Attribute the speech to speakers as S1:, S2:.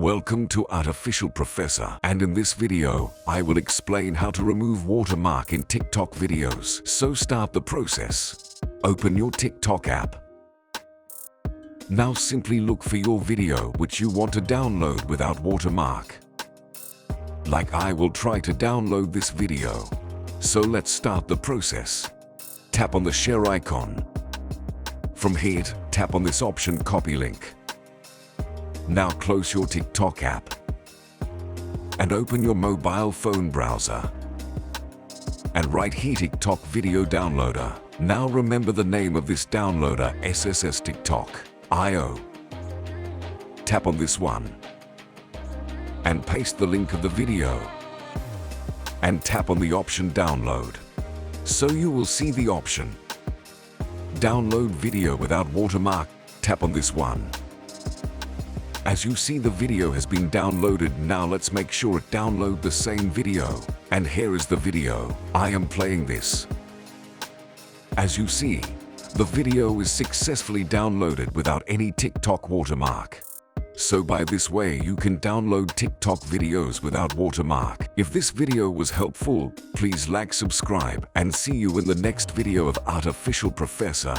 S1: Welcome to Artificial Professor, and in this video, I will explain how to remove watermark in TikTok videos. So start the process. Open your TikTok app. Now simply look for your video which you want to download without watermark. Like I will try to download this video. So let's start the process. Tap on the share icon. From here, tap on this option copy link. Now close your TikTok app and open your mobile phone browser and write here TikTok video downloader. Now remember the name of this downloader, SSS TikTok.io. Tap on this one and paste the link of the video and tap on the option download. So you will see the option download video without watermark. Tap on this one. As you see, the video has been downloaded. Now let's make sure it download the same video. And here is the video. I am playing this. As you see, the video is successfully downloaded without any TikTok watermark. So by this way you can download TikTok videos without watermark. If this video was helpful, please like, subscribe, and see you in the next video of Artificial Professor.